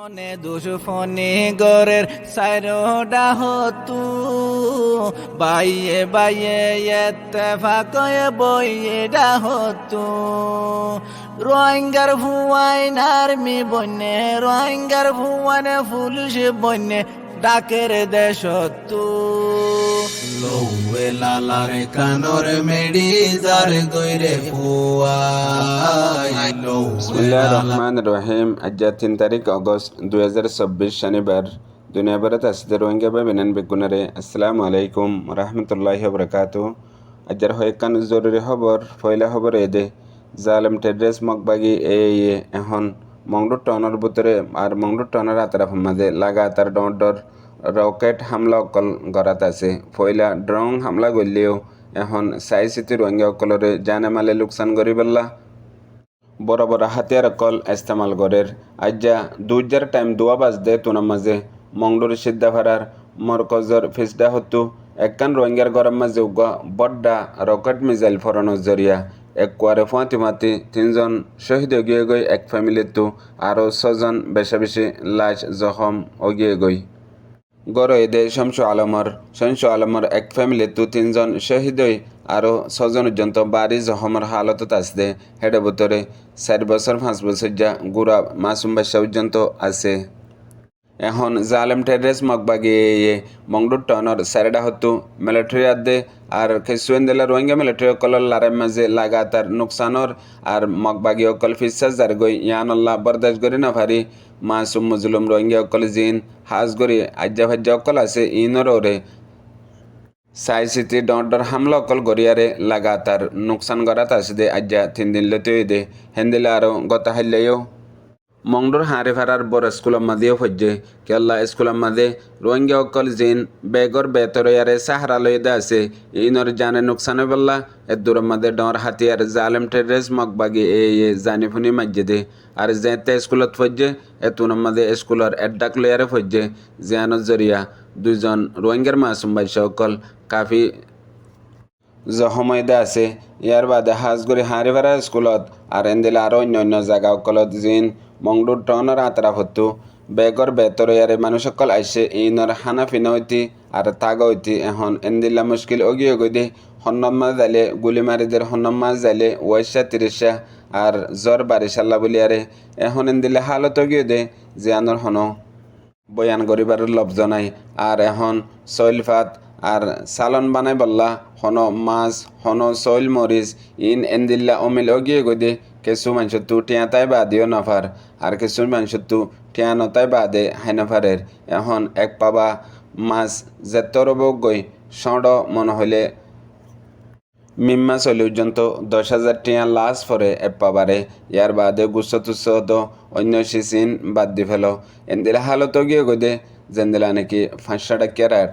মনে দুশ্মনী গরের সাইরোডা হতু বাইয়ে বাইয়ে এত্তেফাকয়ে বইয়েডা হতু রোহিঙ্গার ভুয়াইন আর্মি বন্যে রোহিঙ্গার ভুয়ানে পুলিশ বন্যে ডাকের দেশতু লৌয়ে লালারে কানর মেডি যার গইরে ফুয়াই বিসমিল্লাহির রহমানির রহিম। আজ 3 তারিখ আগস্ট 2024 শনিবার। দুনিয়া ভরত আসতে রোহিঙ্গা বেবেনেন বেগুনারে আসসালামু আলাইকুম রহমতুল্লাহি ওবরাকাতু। আজর হয়কান জরুরি খবর ফয়লা খবর এদে জালেম টেড্রেস মকবাগি এখন মংডুর টনের ভিতরে আর মংডুর টনের আতরাফ মাঝে লাগাতার ডর রকেট হামলা অকল গড়াত আছে। ফয়লা ড্রোন হামলা করলেও এখন সাই সিটি রোহিঙ্গা অকলরে জানে মালে লোকসান করি পেল্লা বড় বড় হাতিয়ার কল ইস্তেমাল করের। আজ্জা দুইজার টাইম দোয়া বাজদে তুনার মাঝে মংডুর সিদ্ধাফারার মরকজর ফিসডা হতু একখান রোহিঙ্গার গরম মাঝে উগা বড্ডা রকেট মিসাইল ফরানোর জরিয়া এক কোয়ারে ফাঁতি মাতি 3 জন শহীদ গিয়ে গই এক ফ্যামিলির আরও 6 জন বেশা বেশি লাশ জখম অগিয়ে গই গড় এদে শমসু আলমর এক ফ্যামিলির 3 জন শহীদ হই আরও 6 জন পর্যন্ত বাড়ি জখমের হালতত আসতে হেডে ভিতরে 4 বছর 5 বছর যা গুড়া মাসুম বাসা পর্যন্ত আছে। এখন জালেম টেড্রেস মকবাগি মংডুর টনর সারেডা হতু মিলিটারি আদে আর খেসুয়েন দিলা রোহিঙ্গা মিলিটারি অকলর লারাই মাঝে লাগাতার নুকসানর আর মকবাগি অকল ফিসাস যার গই ইয়ানল্লাহ বরদাস্ত করি না ভারি মাসুম মজলুম রোহিঙ্গা অকল জিন হাজ গরি আজ্জা ভাজ্জা অকল আছে ইনর ওরে সাই সিটি ডর হামলা অকল গড়িয়ারে লাগাতার নুকসান গড়াত আছে দে আজ্জা 3 দিন লতে দে হেন্দিলা আরও গতা হাইলেও মংডুর হারে ফারার বড় স্কুলের মাঝেও ফজ্জে কেল্লা স্কুলের মাঝে রোহিঙ্গা অকল জিন বেগর বেতরয়ারে সাহারা লইদা আছে ইনর জানে নুকসানে বললা এ দূরের মাঝে ডর হাতিয়ার জালেম টেড্রেস মকবাগি জানি ফুনি মাজ্জে আর যেতে স্কুলত ফজ্জে এ তুনের মাঝে স্কুলের এডাক লয়ারে ফজ্জে জিয়ানোর জরিয়া 2 জন রোহিঙ্গার মাসুম বাইশা অকল কাফি জহময়দা আছে। ইয়ার বাদে হাজগুড়ি হারিভারা স্কুলত আর এন্দিলে আরও অন্য জায়গা অকলত জিন মংডুর টনের আতরা হতু বেগর বেতর ইয়ারে মানুষ সকল আইসে ইনর হানা ফিনা হইতি আর তাগ হইতি এখন এন্দিল্লা মুশকিল অগিয়ে গদি হন্নম্মা যাইলে গুলি মারিদের হন্নম্মা যাইলে 30 আর জ্বর বারিশাল্লা বলি আরে এখন এন্দিল্লা হালত অগিয়ে দে যে আনর হন বয়ান গরিবার লব্জ নাই আর এখন সইল ফাত আর সালন বানাই বললা হন মাছ হন সইল মরিচ ইন এন্দিল্লা অমিল অগিয়ে গদে কিছু মানুষ টিয়া তাই বাদিও নাফার আর কিছু মানুষ টিয়া নতাই বাদে হাইনাফারের এখন এক পাবা মাছ যেতর গই সড় মনে হইলে মিম্মা চলি পর্যন্ত 10,000 টিয়া লাশ ফরে এক পাবারে ইয়ার বাদে গুচ্ছ তুচ্ছ তো অন্য সিসিন বাদ দি ফেল এন্দিলা হালত গিয়ে গদে যেন্দিলা নাকি 500 টাকিয়া রাট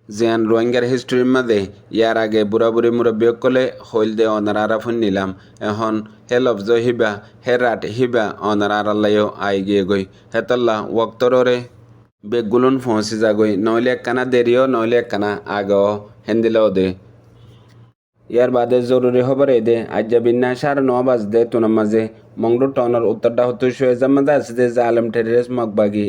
যেন রোহিঙ্গার হিস্ট্রির মাঝে ইয়ার আগে বুড়া বুড়ি মুরব্বী কলে হইল দে অনারা ফোন নিলাম এখন হে লফজ হিবা হে রাট হিবা অনারা আল্লাহ আই গিয়ে গই হেতল্লা ওক্তরে বেগুলুন পৌঁছে যাগই নইলে একখানা দেরিও নইলে একখানা আগও হেন্দিলাও দে। ইয়ার বাদে জরুরি খবর দে আজ বিন্যা 9:30 বাজদে তুনার মাঝে মংডুর টনের উত্তরটা হতো শুয়েজার মাঝে আছে যে জালেম টেড্রেস মকবাগি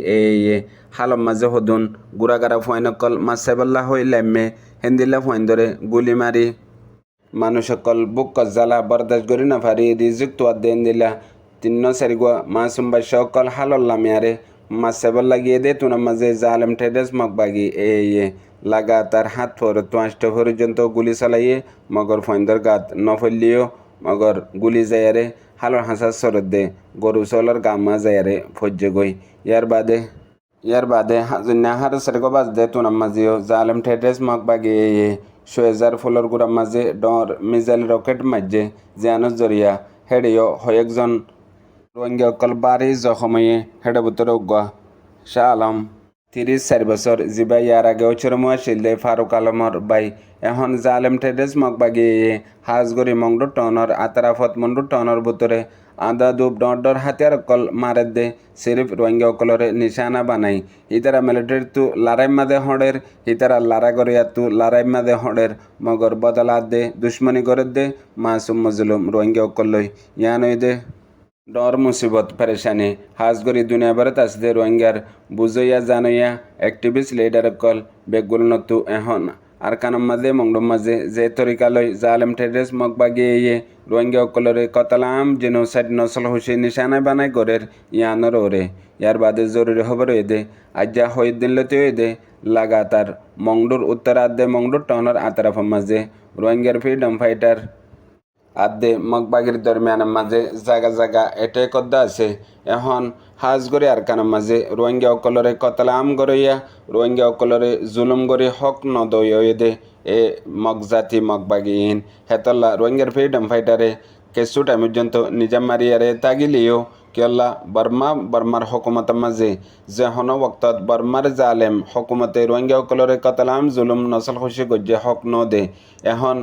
হালম মাঝে হদুন গুড়াগাড়া ফয়নকল মাসাইবাল্লা হইলামে হেন্দিল্লা ফয়ন ধরে গুলি মারি মানুষ সকল বুক কজ্জালা বরদাস্ত করি না ফারি রিজিক তোয়া দেন দিলা 3-4 গুয়া মাসুম বাই সকল হালল্লামিয়ারে মাসাইবাল্লা গিয়ে দে তুনার মাঝে জালেম টেড্রেস মকবাগি লাগাতার হাত ফর 5 পর্যন্ত গুলি চালাইয়ে মগর ফয়ন্দর গাত নফলিও মগর গুলি যায়ারে হালর হাসার সরদ দে গরু চলর গামা যায়ারে ফজ্জে গই ইয়ার বাদে হার সেরগো বাজ দে তুনার মাঝেও জালেম টেড্রেস মকবাগি সোয়েজার ফুলর গুড়ার মাঝে ডর মিসাইল রকেট মাঝে জিয়ানোর জরিয়া হেডেও হয়েকজন রোহিঙ্গা অকল বাড়ি জখময়ে হেডে ভিতরে উগা শাহ আলম 34 বছর জিবা ইয়ার আগে চরমুয়া শিলদে ফারুক আলমর বাই এখন জালেম টেড্রেস মকবাগি হাজগরি মংডুর টনর আতারাফত মন্ডুর টনর ভিতরে আদা দুব ডর হাতিয়ার অকল মারে দে সিরিফ রোহিঙ্গা অকলরে নিশানা বানাই ইতারা মিলিটারি লারাই মাদে হড়ের ইতারা লারা গরিয়া লারাই মাদে হড়ের মগর বদলা দে দুশ্মনী করে দে মাসুম মজলুম রোহিঙ্গা অকল লই ইয়ানই দে। ডর মুসিবত পেরেশানি হাজগরি দুনিয়া ভারত আসতে রোহিঙ্গার বুঝইয়া জানইয়া অ্যাক্টিভিস্ট লিডার কল বেগুল নতু এখন আর কানম মাঝে মংডম মাঝে যে তরিকালয় জালেম টেরেস মগ বাগিয়ে রোহিঙ্গা অকলরে কতালাম জেনোসাইড নসল হুসেন নিশানায় বানায় গরের ইয়ানর ওরে ইয়ার বাদে জরুরি খবর দে আজ্ঞা হইদিন লতে দে লাগাতার মংডুর উত্তরার্ধে মংডুর টাউনের আতরাফের মাঝে রোহিঙ্গার ফ্রিডম ফাইটার আদে মগবাগির দরমিয়ানের মাঝে জায়গা জায়গা এটাই কদ্দা আছে এখন হাজগরি আর কানের মাঝে রোহিঙ্গা অকলরে কতলাম গরইয়া রোহিঙ্গা অকলরে জুলুম গরি হক নদয় দে এ মগজাতি মগবাগিহীন হেতল্লা রোহিঙ্গার ফ্রিডম ফাইটারে কেসু টাইম পর্যন্ত নিজাম মারিয়ারে তাগিলিও কিয়ল্লা বর্মার হকুমতের মাঝে যে হন বক্তত বর্মার জালেম হকুমতে রোহিঙ্গা অকলরে কতলাম জুলুম নসল খুশি গজ্জে হক নদে এখন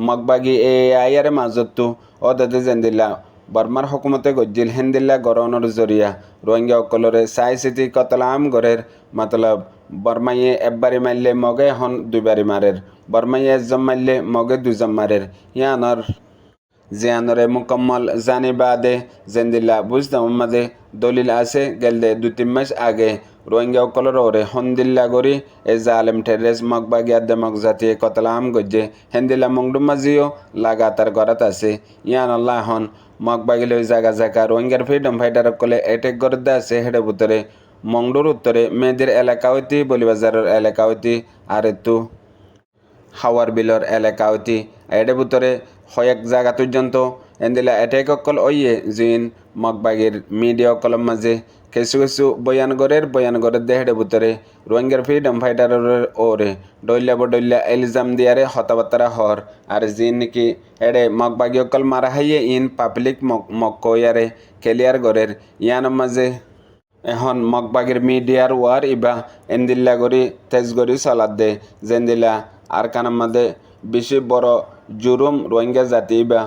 মগবাগি এ আয়ারে মাজতো অদাদে জেন্দিল্লা বর্মার হকুমতে গজ্জিল হেন্দিল্লা গরনের জরিয়া রোহিঙ্গা অকলরে চাই চিতি কতলাম গরের মতলব বর্মাইয়ে একবারে মারলে মগে এখন দুইবারে মারের বর্মাইয়ে একজন মারলে মগে দুজন মারের ইয়ানর জিয়ানরে মুকম্মল জানি বাদে জেন্দিল্লা বুঝতাম মাঝে দলিল আছে গেলদে 2-3 মাস আগে রোহিঙ্গা অকলর ওরে হন্দিল্লা গরি এ জালেম টেরেস মগবাগিয়াদে মগজাতি কতলাম গজ্জে হেন্দিল্লা মংডুম মাঝিও লাগাতার গরাত আছে ইয়ান আল্লাহ হন মগবাগিল ওই জায়গা জায়গা রোহিঙ্গার ফ্রিডম ফাইটার কলে এটেক গরদে আছে হেডে ভিতরে মংডুর উত্তরে মেয়েদের এলাকা হইতি বলিবাজারের এলাকা হইতি আর একটু হাওয়ার বিলর এলাকা হইতি এডে ভিতরে কয়েক জায়গা পর্যন্ত এন্দিলা এটেক অকল ওইয়ে জিন মগবাগির মিডিয়া অকলের মাঝে কিছু কিছু বয়ানগরের দেহের ভিতরে রোহিঙ্গার ফ্রিডম ফাইটারের ওরে ডইল্লা এলিজাম দিয়ারে হতাবার্তা হর আর জিন নাকি এডে মগবাগি অকল মারা হাইয়ে ইন পাবলিক মক্কয়ারে কেলিয়ার গরের ইয়ান মাঝে এখন মগবাগির মিডিয়ার ওয়ার ইবা এন্দিল্লা গরি তেজ গরি চলাত দে জেন্দিলা আর কানার মাঝে বেশি বড় জুরুম রোহিঙ্গা জাতি বা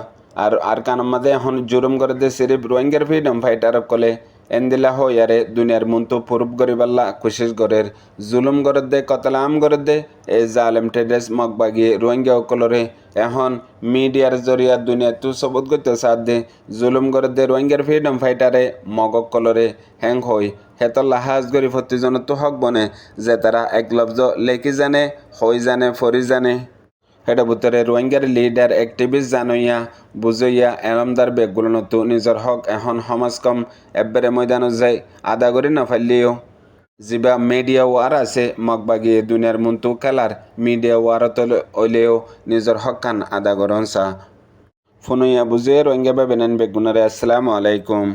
আর কানার মাঝে এখন জুরুম করে দে সিরিফ রোহিঙ্গার ফ্রিডম ফাইটার কলে এন্দিলা হইয়ারে দুনিয়ার মন্তু পুরুপ গরিবাল্লা কোশিশ গরের জুলুম গরদ দে কতলাম গরদ দে এই জালেম টেডেস মগবাগি রোহিঙ্গা অকলরে এখন মিডিয়ার জরিয়া দুনিয়া তু সবুত করতে সাথ দে জুলুম গরদ দে রোহিঙ্গার ফ্রিডম ফাইটারে মগক কলরে হ্যাং হই হেতল্লা হাজ গরি ফতিজন তো হক বনে যে তারা এক লব্জ লেখি জানে হই জানে ফরি জানে হেডে ভিতরে রোহিঙ্গার লিডার অ্যাক্টিভিস্ট জানইয়া বুঝইয়া এরমদার বেগগুলো নতু নিজের হক এখন সমাজ কম এবারে ময়দান যায় আদা করি না ফাইলেও যা মিডিয়া ওয়ার আছে মগবাগি দুনিয়ার মন্তু খেলার মিডিয়া ওয়ারত হইলেও নিজের হক কান আদা করন সা ফোনইয়া বুঝে রোহিঙ্গা বেবেনেন বেগুনারে আসসালামু আলাইকুম।